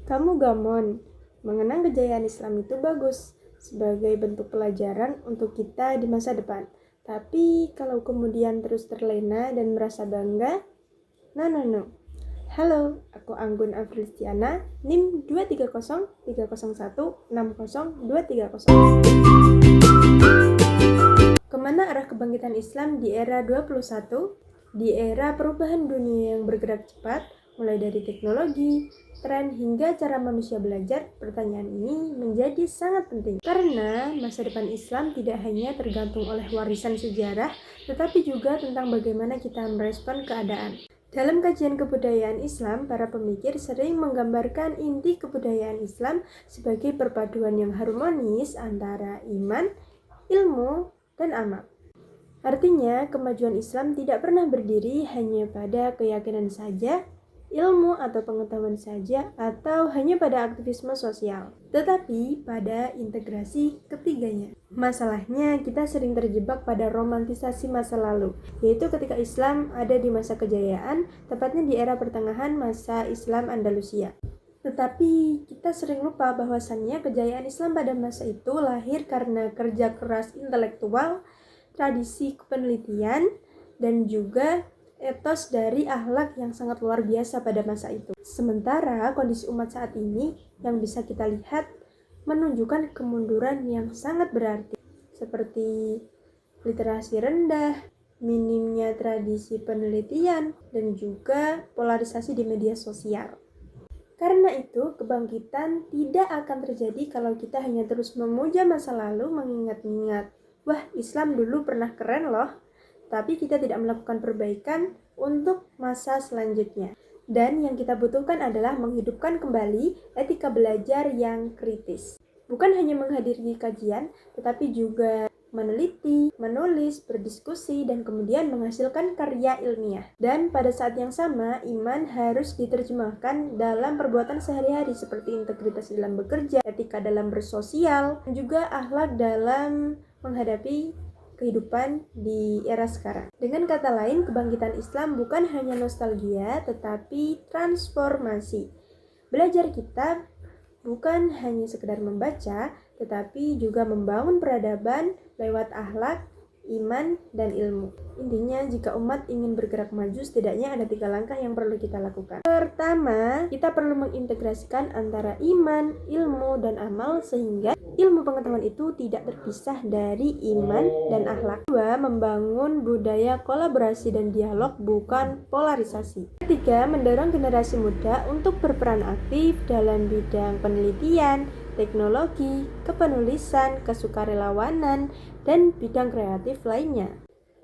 Kamu gamon, mengenang kejayaan Islam itu bagus sebagai bentuk pelajaran untuk kita di masa depan. Tapi kalau kemudian terus terlena dan merasa bangga, no. Halo, aku Anggun Afristiana, NIM 23030160230. Kemana arah kebangkitan Islam di era 21? Di era perubahan dunia yang bergerak cepat, mulai dari teknologi, tren hingga cara manusia belajar, pertanyaan ini menjadi sangat penting. Karena masa depan Islam tidak hanya tergantung oleh warisan sejarah, tetapi juga tentang bagaimana kita merespon keadaan. Dalam kajian kebudayaan Islam, para pemikir sering menggambarkan inti kebudayaan Islam sebagai perpaduan yang harmonis antara iman, ilmu, dan amal. Artinya, kemajuan Islam tidak pernah berdiri hanya pada keyakinan saja, ilmu atau pengetahuan saja, atau hanya pada aktivisme sosial, tetapi pada integrasi ketiganya. Masalahnya, kita sering terjebak pada romantisasi masa lalu, yaitu ketika Islam ada di masa kejayaan, tepatnya di era pertengahan masa Islam Andalusia. Tetapi kita sering lupa bahwasannya kejayaan Islam pada masa itu lahir karena kerja keras intelektual, tradisi penelitian, dan juga etos dari akhlak yang sangat luar biasa pada masa itu. Sementara kondisi umat saat ini yang bisa kita lihat menunjukkan kemunduran yang sangat berarti, seperti literasi rendah, minimnya tradisi penelitian, dan juga polarisasi di media sosial. Karena itu, kebangkitan tidak akan terjadi kalau kita hanya terus memuja masa lalu, mengingat-ingat, wah, Islam dulu pernah keren loh, tapi kita tidak melakukan perbaikan untuk masa selanjutnya. Dan yang kita butuhkan adalah menghidupkan kembali etika belajar yang kritis. Bukan hanya menghadiri kajian, tetapi juga meneliti, menulis, berdiskusi, dan kemudian menghasilkan karya ilmiah. Dan pada saat yang sama, iman harus diterjemahkan dalam perbuatan sehari-hari seperti integritas dalam bekerja, etika dalam bersosial, dan juga akhlak dalam menghadapi kehidupan di era sekarang. Dengan kata lain, kebangkitan Islam bukan hanya nostalgia, tetapi transformasi. Belajar kitab bukan hanya sekedar membaca, tetapi juga membangun peradaban lewat akhlak, iman, dan ilmu. Intinya, jika umat ingin bergerak maju, setidaknya ada 3 langkah yang perlu kita lakukan. Pertama, kita perlu mengintegrasikan antara iman, ilmu, dan amal sehingga ilmu pengetahuan itu tidak terpisah dari iman dan akhlak. Kedua, membangun budaya kolaborasi dan dialog, bukan polarisasi. Ketiga, mendorong generasi muda untuk berperan aktif dalam bidang penelitian, teknologi, kepenulisan, kesukarelawanan, dan bidang kreatif lainnya.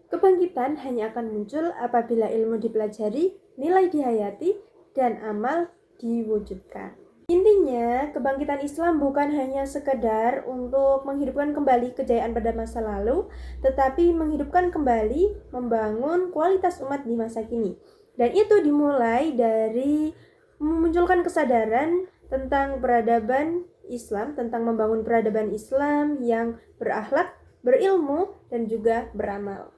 Kebangkitan hanya akan muncul apabila ilmu dipelajari, nilai dihayati, dan amal diwujudkan. Intinya, kebangkitan Islam bukan hanya sekedar untuk menghidupkan kembali kejayaan pada masa lalu, tetapi menghidupkan kembali, membangun kualitas umat di masa kini. Dan itu dimulai dari memunculkan kesadaran tentang peradaban Islam, tentang membangun peradaban Islam yang berakhlak, berilmu, dan juga beramal.